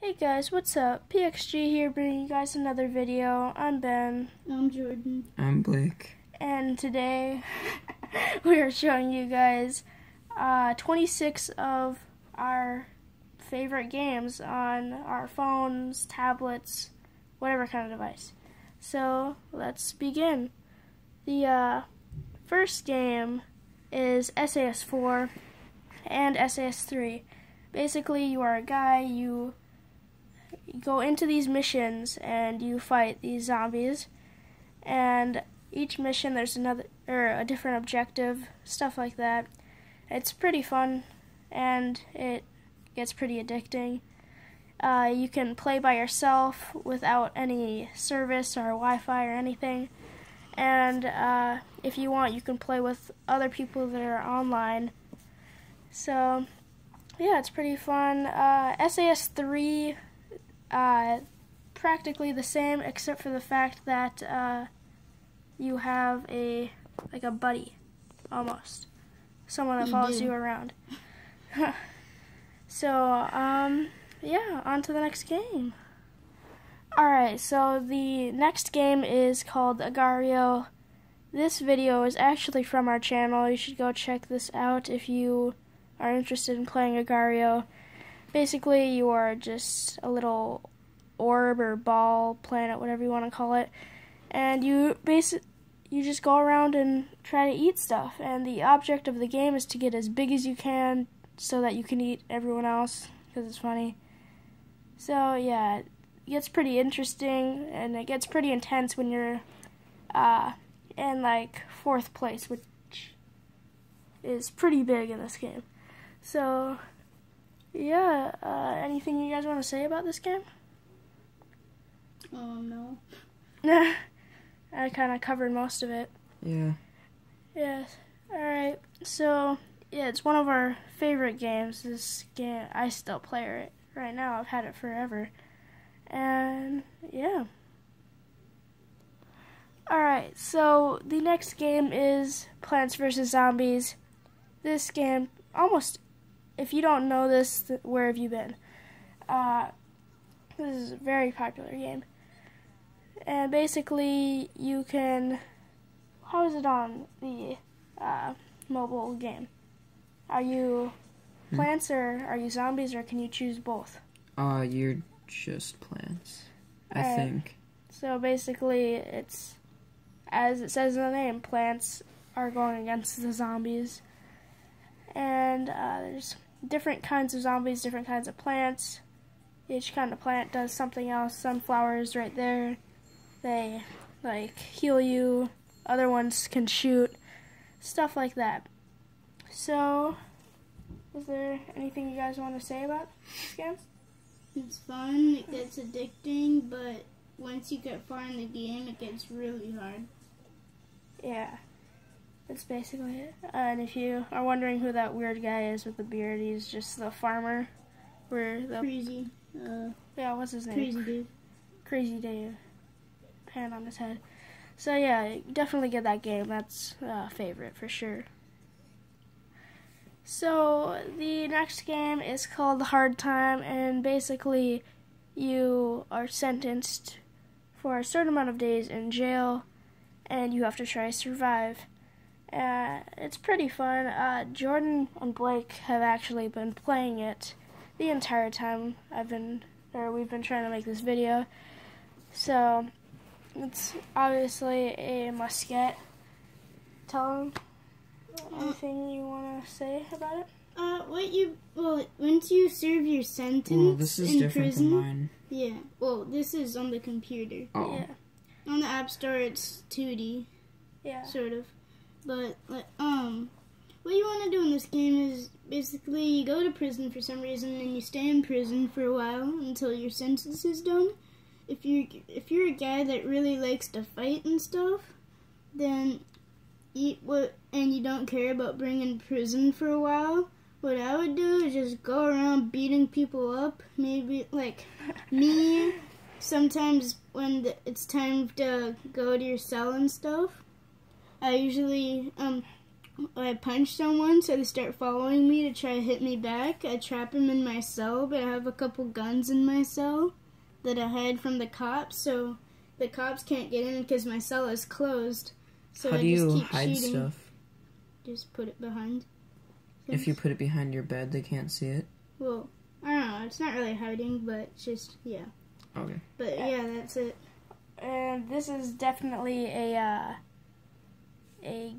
Hey guys, what's up? PXG here bringing you guys another video. I'm Ben. I'm Jordan. I'm Blake. And today we are showing you guys 26 of our favorite games on our phones, tablets, whatever kind of device. So let's begin. The first game is SAS4 and SAS3. Basically, you are a guy, you go into these missions and you fight these zombies, and each mission there's a different objective, stuff like that. It's pretty fun and it gets pretty addicting. You can play by yourself without any service or Wi-Fi or anything, and if you want you can play with other people that are online. So yeah, it's pretty fun. SAS3 practically the same, except for the fact that you have a buddy, almost, someone that follows you around. So yeah, on to the next game. Alright, so the next game is called Agar.io. This video is actually from our channel. You should go check this out if you are interested in playing Agar.io. Basically, you are just a little orb or ball, planet, whatever you want to call it, and you just go around and try to eat stuff. And the object of the game is to get as big as you can so that you can eat everyone else, because it's funny. So yeah, it gets pretty interesting, and it gets pretty intense when you're in like 4th place, which is pretty big in this game. So yeah, anything you guys want to say about this game? No. I kind of covered most of it. Yeah. Yes. Alright, so yeah, it's one of our favorite games. This game, I still play it right now. I've had it forever. And yeah. Alright, so the next game is Plants vs. Zombies. This game, almost, if you don't know this, where have you been? This is a very popular game. And basically, you can, how is it on the mobile game? Are you plants or are you zombies, or can you choose both? You're just plants, I think. So basically, it's, as it says in the name, plants are going against the zombies. And there's different kinds of zombies, different kinds of plants. Each kind of plant does something else. Sunflowers right there, they like heal you. Other ones can shoot, stuff like that. So, is there anything you guys want to say about this game? It's fun, it gets addicting, but once you get far in the game, it gets really hard. Yeah, that's basically it. And if you are wondering who that weird guy is with the beard, he's just the farmer. Crazy. Yeah, what's his name? Crazy Dave. Crazy Dave. Pan on his head. So yeah, definitely get that game. That's a favorite for sure. So the next game is called Hard Time, and basically you are sentenced for a certain amount of days in jail, and you have to try to survive. It's pretty fun. Jordan and Blake have actually been playing it the entire time we've been trying to make this video. So it's obviously a must-get. Tell them anything you want to say about it. Once you serve your sentence Well, this is in different prison, from mine. yeah. Well, this is on the computer. Oh. Yeah. On the App Store, it's 2D, Yeah. sort of. But what you want to do in this game is basically you go to prison for some reason and you stay in prison for a while until your sentence is done. If you're a guy that really likes to fight and stuff, then and you don't care about being in prison for a while, what I would do is just go around beating people up. Maybe like me. Sometimes when it's time to go to your cell and stuff, I usually I punch someone, so they start following me to try to hit me back. I trap them in my cell, but I have a couple guns in my cell that I hide from the cops, so the cops can't get in because my cell is closed. So How I do just you keep hide shooting. stuff? Just put it behind. If you put it behind your bed, they can't see it. Well, I don't know. It's not really hiding, but it's just, yeah. Okay. But yeah, that's it. And this is definitely a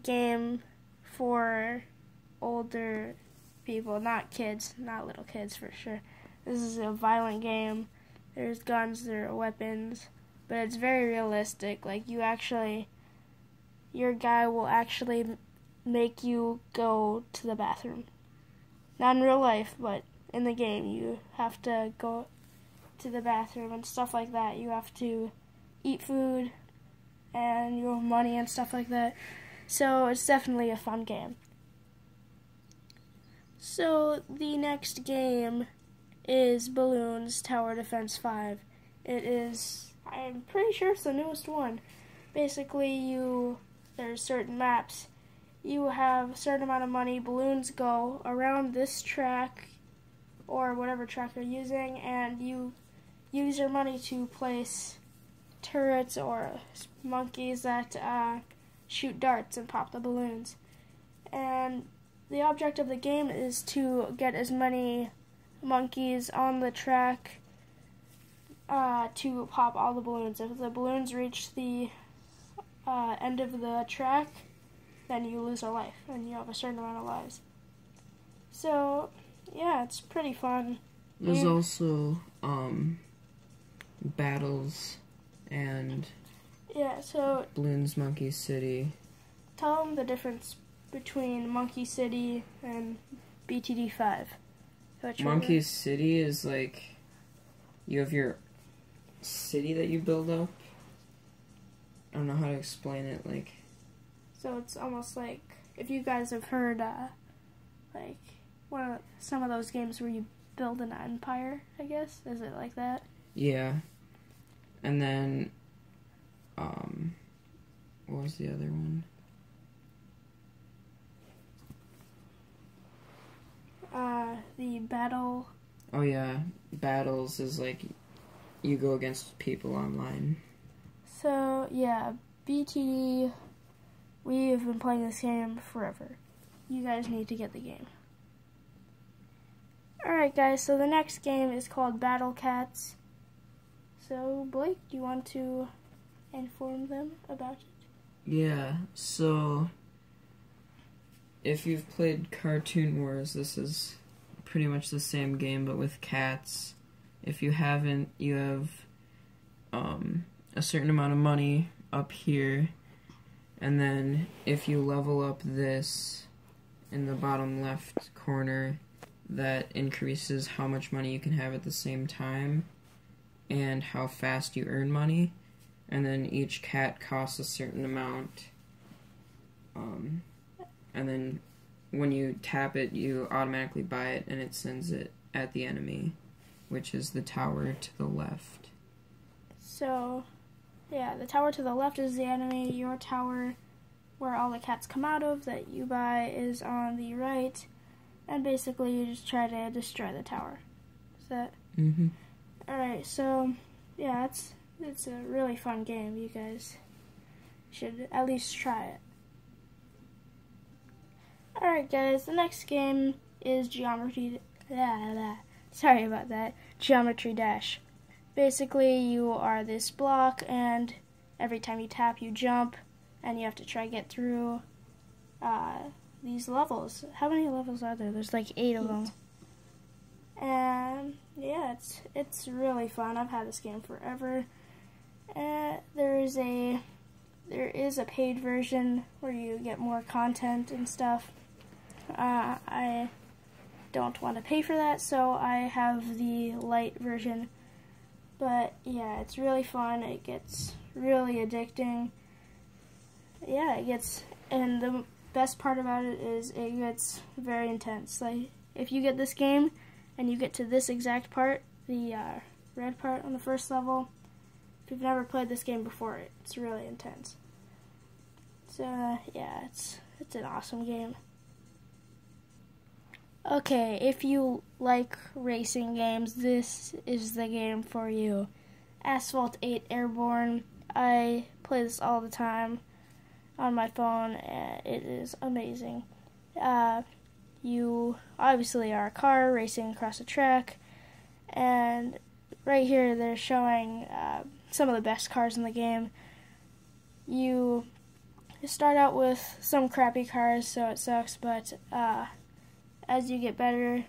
game for older people, not kids, not little kids for sure. This is a violent game. There's guns, there are weapons, but it's very realistic. Like, your guy will actually make you go to the bathroom. Not in real life, but in the game, you have to go to the bathroom and stuff like that. You have to eat food and your money and stuff like that. So it's definitely a fun game. So the next game is Bloons Tower Defense 5. It is, I'm pretty sure it's the newest one. Basically, there's certain maps. You have a certain amount of money. Balloons go around this track or whatever track you're using, and you use your money to place turrets or monkeys that shoot darts and pop the balloons. And the object of the game is to get as many monkeys on the track to pop all the balloons. If the balloons reach the end of the track, then you lose a life, and you have a certain amount of lives. So, yeah, it's pretty fun. There's also battles and Yeah, so Bloons Monkey City. tell them the difference between Monkey City and BTD5. Monkey City is like, you have your city that you build up. I don't know how to explain it, like... So it's almost like, if you guys have heard, like, some of those games where you build an empire, I guess? Is it like that? Yeah. And then, what was the other one? The battle. Oh yeah, battles is like, you go against people online. So, yeah, BTD, we have been playing this game forever. You guys need to get the game. Alright guys, so the next game is called Battle Cats. So, Blake, do you want to inform them about it? Yeah, so if you've played Cartoon Wars, this is pretty much the same game but with cats. If you haven't, you have a certain amount of money up here, and then if you level up this in the bottom left corner, that increases how much money you can have at the same time and how fast you earn money. And then each cat costs a certain amount. And then when you tap it, you automatically buy it, and it sends it at the enemy, which is the tower to the left. So, yeah, the tower to the left is the enemy. Your tower, where all the cats come out of, that you buy, is on the right. And basically, you just try to destroy the tower. Is that? Mm-hmm. Alright, so, yeah, it's a really fun game. You guys should at least try it. Alright, guys, the next game is Geometry... Sorry about that. Geometry Dash. Basically, you are this block, and every time you tap, you jump, and you have to try to get through these levels. How many levels are there? There's like 8 of them. And yeah, it's really fun. I've had this game forever. There is a paid version where you get more content and stuff. I don't want to pay for that, so I have the light version. But yeah, it's really fun. It gets really addicting. Yeah, and the best part about it is it gets very intense. Like, if you get this game and you get to this exact part, the red part on the first level, if you've never played this game before, it's really intense. So yeah, it's an awesome game. Okay, if you like racing games, this is the game for you. Asphalt 8 Airborne. I play this all the time on my phone, and it is amazing. You obviously are a car racing across a track, and right here they're showing some of the best cars in the game. You start out with some crappy cars, so it sucks, but as you get better,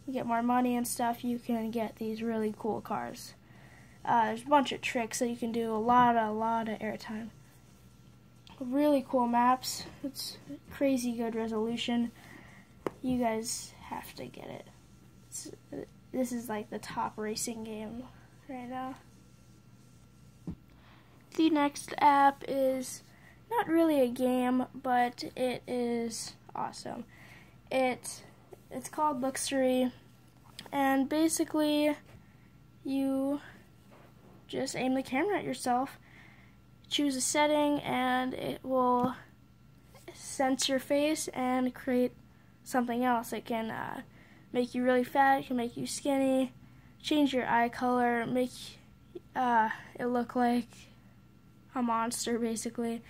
you get more money and stuff, you can get these really cool cars. There's a bunch of tricks that you can do, a lot of airtime. Really cool maps. It's crazy good resolution. You guys have to get it. This is like the top racing game right now. The next app is not really a game, but it is awesome. It's called Luxury, and basically you just aim the camera at yourself, choose a setting, and it will sense your face and create something else. It can make you really fat, it can make you skinny, change your eye color, make it look like a monster, basically.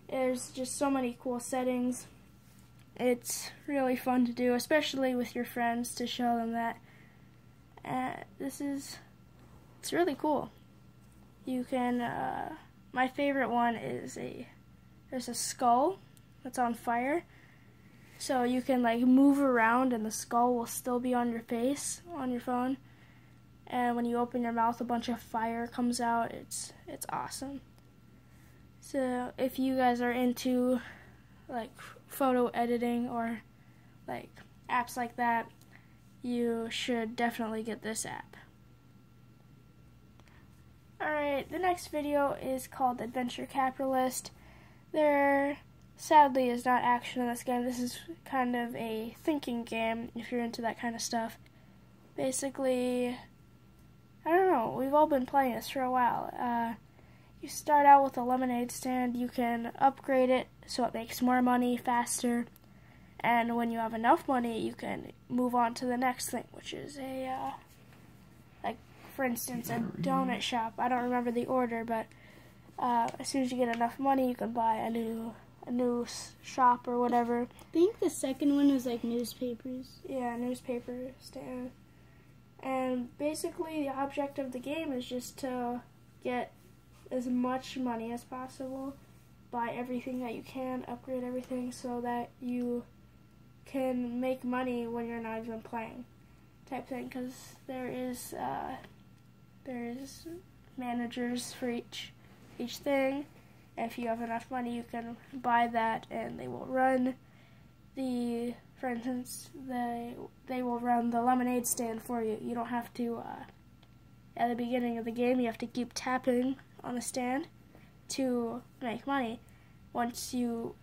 There's just so many cool settings. It's really fun to do, especially with your friends, to show them that it's really cool. You can, my favorite one is there's a skull that's on fire, so you can like move around and the skull will still be on your face on your phone, and when you open your mouth a bunch of fire comes out. It's awesome. So if you guys are into like photo editing or like apps like that, you should definitely get this app. Alright, the next video is called Adventure Capitalist. There sadly is not action in this game. This is kind of a thinking game if you're into that kind of stuff. Basically, I don't know, we've all been playing this for a while. You start out with a lemonade stand. You can upgrade it so it makes more money faster, and when you have enough money you can move on to the next thing, which is a like for instance a donut shop. I don't remember the order, but as soon as you get enough money you can buy a new shop or whatever. I think the second one was like newspapers. Yeah, newspaper stand. And basically the object of the game is just to get as much money as possible, buy everything that you can, upgrade everything so that you can make money when you're not even playing, type thing. Because there is managers for each thing. If you have enough money, you can buy that, and they will run for instance, they will run the lemonade stand for you. You don't have to. At the beginning of the game, you have to keep tapping on the stand to make money. Once you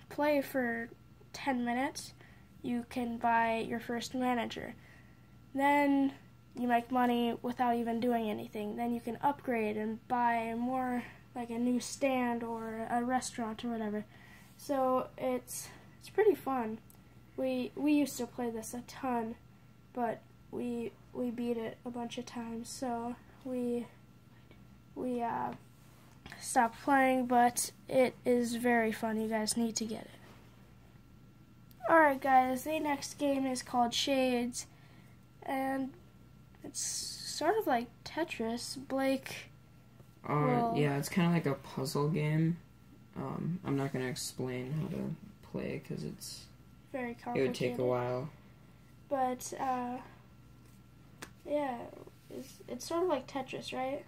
play for 10 minutes, you can buy your first manager. Then you make money without even doing anything. Then you can upgrade and buy more, like a new stand or a restaurant or whatever. So it's pretty fun. We used to play this a ton, but we beat it a bunch of times, so we stopped playing, but it is very fun. You guys need to get it. Alright guys, the next game is called Shades, and it's sort of like Tetris. Blake yeah, it's kind of like a puzzle game. I'm not going to explain how to play because it's very complicated. It would take a while. But, yeah, it's sort of like Tetris, right?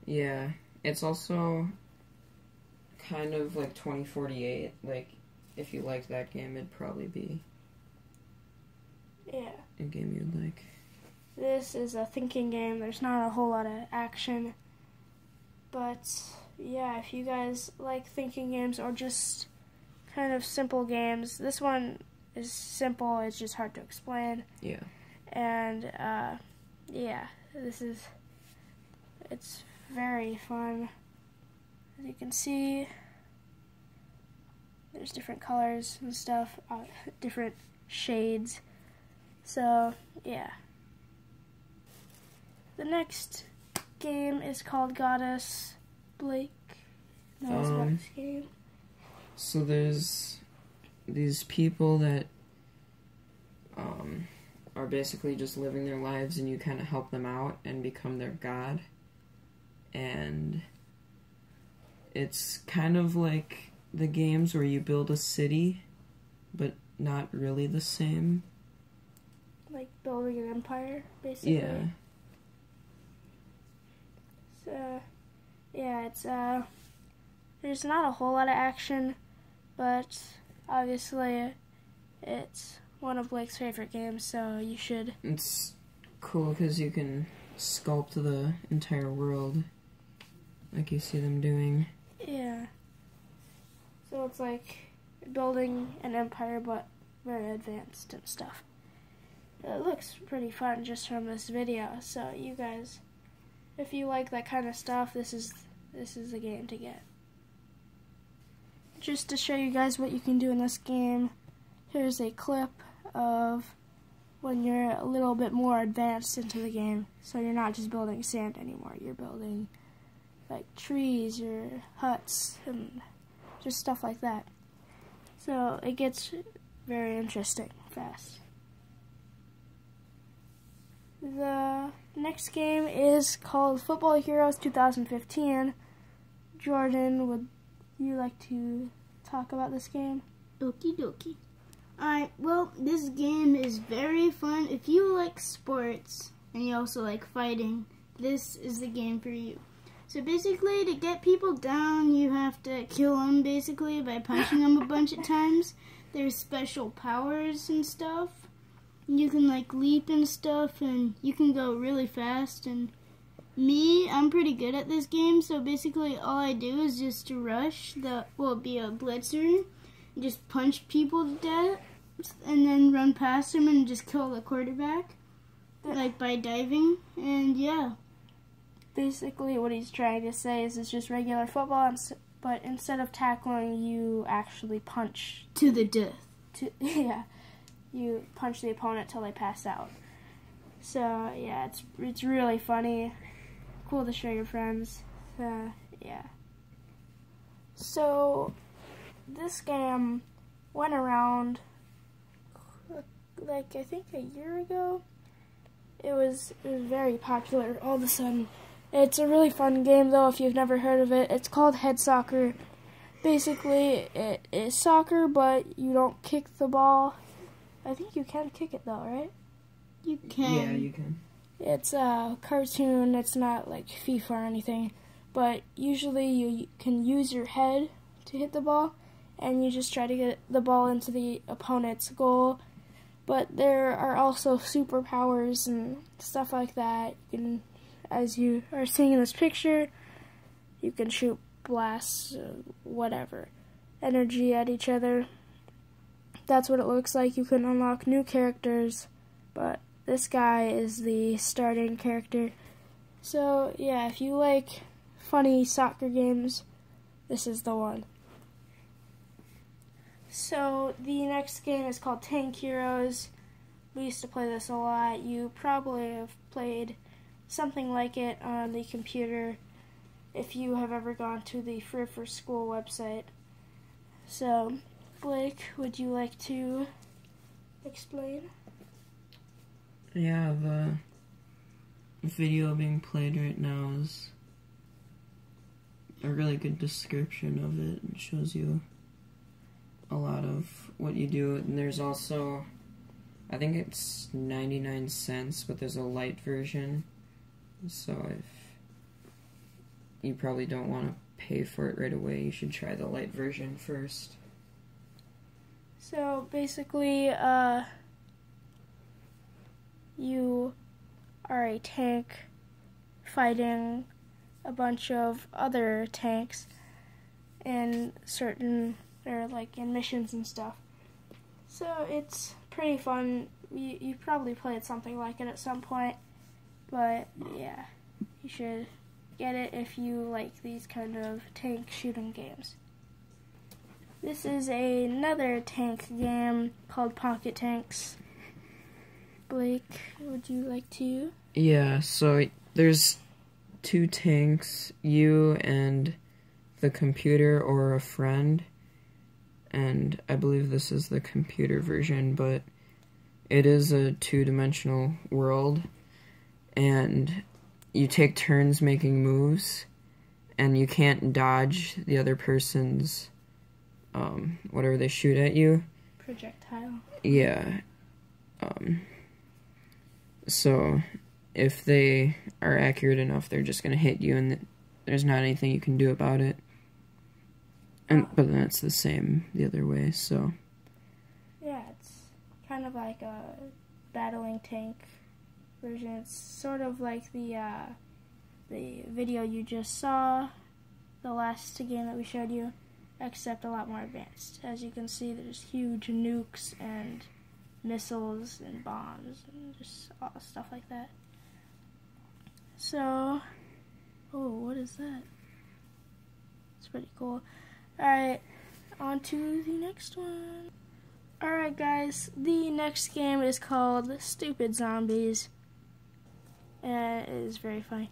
Yeah, it's also kind of like 2048. Like, if you like that game, it'd probably be a game you'd like. This is a thinking game. There's not a whole lot of action. But, yeah, if you guys like thinking games or just kind of simple games, this one is simple. It's just hard to explain. Yeah. And, yeah, it's very fun. As you can see, there's different colors and stuff, different shades. So, yeah. The next game is called Goddess. Blake knows about this game. So there's these people that are basically just living their lives, and you kind of help them out and become their god. And it's kind of like the games where you build a city, but not really the same. Like building an empire, basically. Yeah. So, yeah, it's, there's not a whole lot of action, but obviously it's one of Blake's favorite games, so you should. It's cool because you can sculpt the entire world like you see them doing. Yeah. So it's like building an empire, but very advanced and stuff. It looks pretty fun just from this video, so you guys, if you like that kind of stuff, this is the game to get. Just to show you guys what you can do in this game, here's a clip of when you're a little bit more advanced into the game. So you're not just building sand anymore, you're building like trees or huts and just stuff like that. So it gets very interesting fast. The next game is called Football Heroes 2015. Jordan, would you like to talk about this game? Okie dokie. Alright, well, this game is very fun. If you like sports and you also like fighting, this is the game for you. So basically, to get people down, you have to kill them basically by punching them a bunch of times. There's special powers and stuff. You can like leap and stuff, and you can go really fast. And I'm pretty good at this game, so basically all I do is just rush be a blitzer, just punch people to death, and then run past them and just kill the quarterback, like by diving. And yeah. Basically what he's trying to say is it's just regular football, but instead of tackling, you actually punch. To the death. Yeah. You punch the opponent till they pass out. So yeah, it's really funny, cool to show your friends. Yeah. So this game went around like I think a year ago. It was very popular all of a sudden. It's a really fun game though if you've never heard of it. It's called Head Soccer. Basically, it is soccer, but you don't kick the ball. I think you can kick it though, right? You can. Yeah, you can. It's a cartoon, it's not like FIFA or anything, but usually you can use your head to hit the ball, and you just try to get the ball into the opponent's goal. But there are also superpowers and stuff like that. You can, as you are seeing in this picture, you can shoot blasts, whatever, energy at each other. That's what it looks like. You can unlock new characters, but this guy is the starting character. So yeah, if you like funny soccer games, this is the one. So the next game is called Tank Heroes. We used to play this a lot. You probably have played something like it on the computer if you have ever gone to the Free for School website. So, Blake, would you like to explain? Yeah, the video being played right now is a really good description of it. It shows you a lot of what you do, and there's also, I think it's 99 cents, but there's a light version, so if you probably don't want to pay for it right away, you should try the light version first. So basically, you are a tank fighting a bunch of other tanks in certain, or like in missions and stuff. So it's pretty fun. You probably played something like it at some point, but yeah, you should get it if you like these kind of tank shooting games. This is another tank game called Pocket Tanks. Blake, would you like to? Yeah, so there's 2 tanks, you and the computer or a friend, and I believe this is the computer version, but it is a 2-dimensional world, and you take turns making moves, and you can't dodge the other person's whatever they shoot at you. Projectile. Yeah. So if they are accurate enough, they're just gonna hit you, and there's not anything you can do about it. But then it's the same the other way. So yeah, it's kind of like a battling tank version. It's sort of like the video you just saw, the last game that we showed you, except a lot more advanced. As you can see, there's huge nukes and missiles and bombs and just all stuff like that. So, oh, what is that? It's pretty cool. Alright, on to the next one. Alright guys, the next game is called Stupid Zombies. And it is very funny.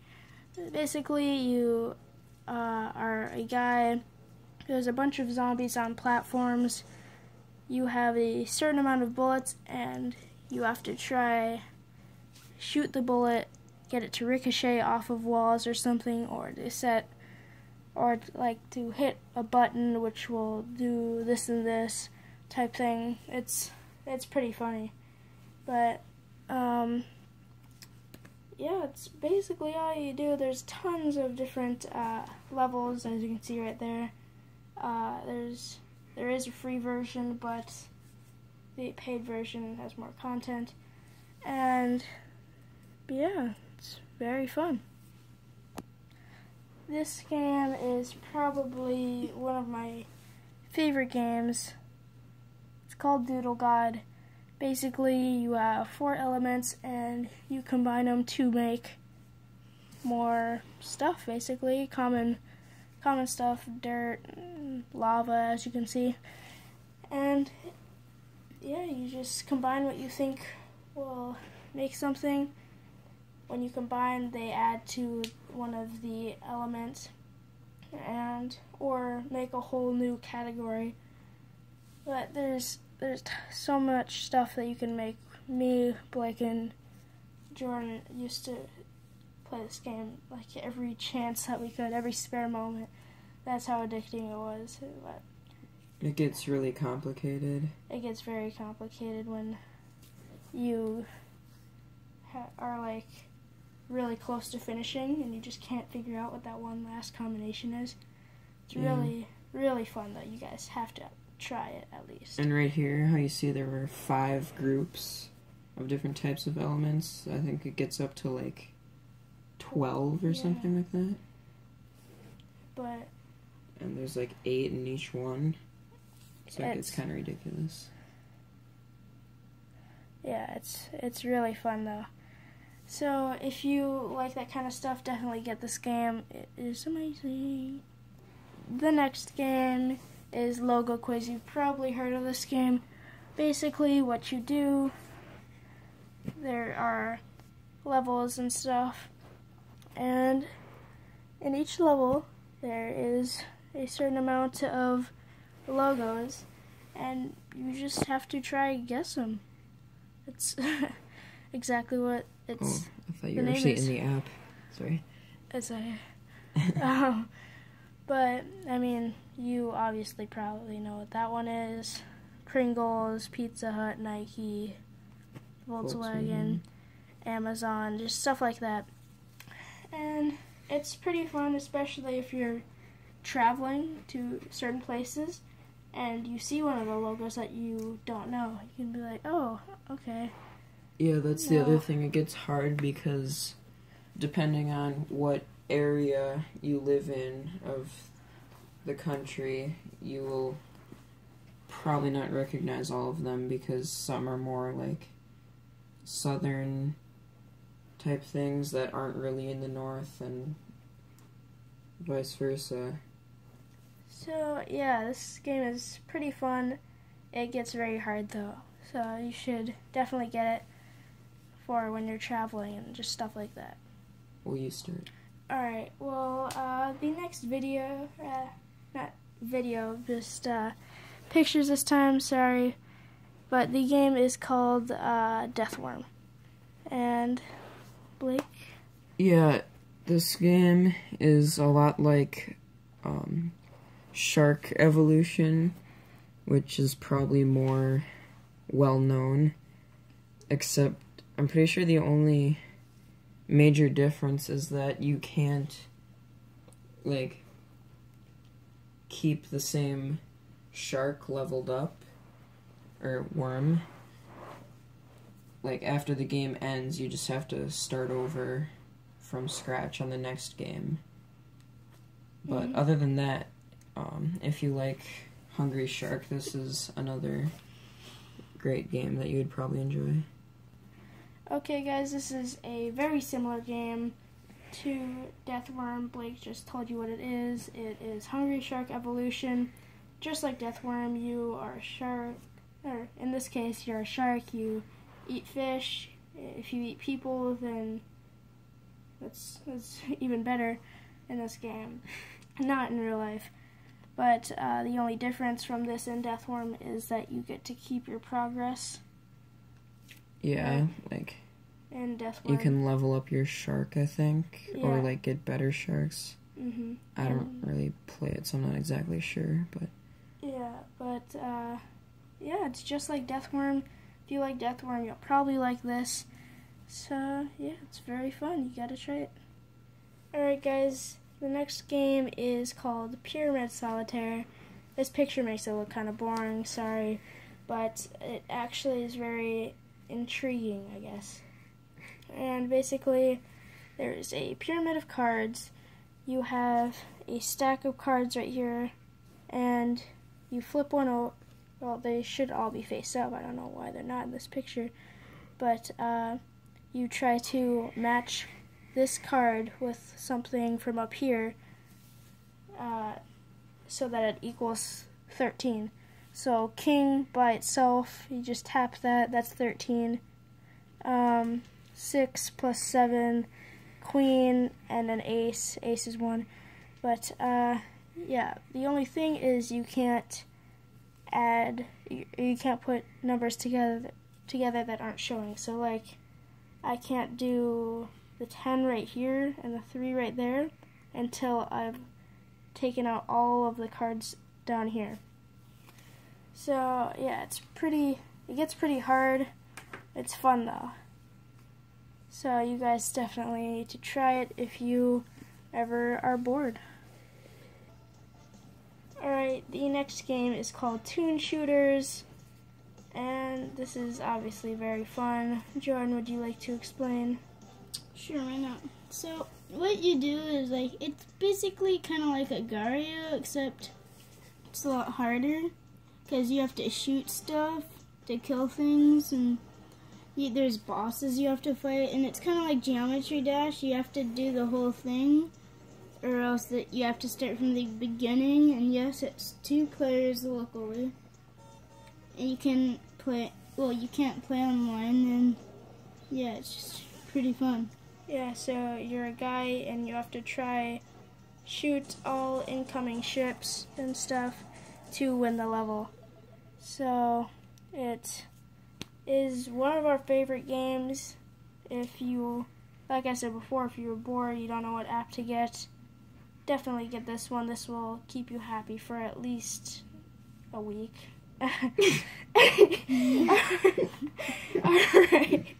Basically, you are a guy. There's a bunch of zombies on platforms. You have a certain amount of bullets, and you have to try shoot the bullet, get it to ricochet off of walls or something, or to hit a button which will do this and this type thing. It's pretty funny, but yeah, it's basically all you do. There's tons of different levels, as you can see right there. There is a free version, but the paid version has more content. And yeah, it's very fun. This game is probably one of my favorite games. It's called Doodle God. Basically, you have 4 elements, and you combine them to make more stuff, basically. Common stuff, dirt, lava, as you can see. And yeah, you just combine what you think will make something. When you combine, they add to one of the elements, or make a whole new category. But there's so much stuff that you can make. Me, Blake, and Jordan used to play this game like every chance that we could, every spare moment. That's how addicting it was. But it gets really complicated. It gets very complicated when you are like really close to finishing and you just can't figure out what that one last combination is. It's really, really fun though. You guys have to try it at least. And right here, how you see there were 5 groups of different types of elements. I think it gets up to like 12 or something like that. And there's like 8 in each one. So it gets kind of ridiculous. Yeah, it's really fun though. So if you like that kind of stuff, definitely get this game. It is amazing. The next game is Logo Quiz. You've probably heard of this game. Basically, what you do, there are levels and stuff, and in each level there is a certain amount of logos, and you just have to try and guess them. It's exactly what it's. Oh, I thought you were actually in the app. Sorry. But I mean, you obviously probably know what that one is. Pringles, Pizza Hut, Nike, Volkswagen, Amazon, just stuff like that. And it's pretty fun, especially if you're traveling to certain places and you see one of the logos that you don't know. You can be like, oh, okay. Yeah, that's the other thing. It gets hard because depending on what area you live in of the country, you will probably not recognize all of them because some are more like southern type things that aren't really in the north and vice versa. So yeah, this game is pretty fun. It gets very hard though, so you should definitely get it for when you're traveling and just stuff like that. Will you start? Alright, well, the next video, not video, just pictures this time, sorry, but the game is called Deathworm. And Blake? Yeah, this game is a lot like Shark Evolution, which is probably more well known, except I'm pretty sure the only major difference is that you can't like keep the same shark leveled up or worm. Like after the game ends, you just have to start over from scratch on the next game. But other than that, if you like Hungry Shark, this is another great game that you would probably enjoy. Okay guys, this is a very similar game to Deathworm. Blake just told you what it is. It is Hungry Shark Evolution. Just like Deathworm, you are a shark, or in this case, you're a shark, you eat fish. If you eat people, then that's even better in this game. Not in real life. But the only difference from this and Deathworm is that you get to keep your progress. Yeah, like in Deathworm. You can level up your shark, I think, or like get better sharks. Mm-hmm. I don't really play it, so I'm not exactly sure, but yeah, but yeah, it's just like Deathworm. If you like Deathworm, you'll probably like this. So yeah, it's very fun. You gotta try it. Alright guys, the next game is called Pyramid Solitaire. This picture makes it look kind of boring, sorry, but it actually is very intriguing, I guess. And basically, there's a pyramid of cards. You have a stack of cards right here, and you flip one over. Well, they should all be face up. I don't know why they're not in this picture, but you try to match this card with something from up here so that it equals 13. So king by itself, you just tap that, that's 13. 6 plus 7, queen, and an ace. Ace is 1. But yeah, the only thing is you can't add, you can't put numbers together that aren't showing. So like, I can't do the 10 right here and the 3 right there until I've taken out all of the cards down here. So yeah, it gets pretty hard. It's fun though. So you guys definitely need to try it if you ever are bored. Alright, the next game is called Toon Shooters, and this is obviously very fun. Jordan, would you like to explain? Sure, why not? So, what you do is, like, it's basically kind of like a Gario, except it's a lot harder, because you have to shoot stuff to kill things, and there's bosses you have to fight, and it's kind of like Geometry Dash. You have to do the whole thing, or else you have to start from the beginning. And yes, it's 2 players locally, and you can play. Well, you can't play online, and yeah, it's just pretty fun. Yeah, so you're a guy, and you have to shoot all incoming ships and stuff to win the level. So it is one of our favorite games. If you, like I said before, if you're bored, you don't know what app to get, definitely get this one. This will keep you happy for at least a week. Alright.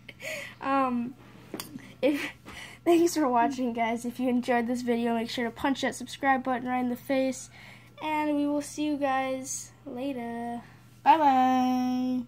Thanks for watching, guys. If you enjoyed this video, make sure to punch that subscribe button right in the face, and we will see you guys later. Bye-bye.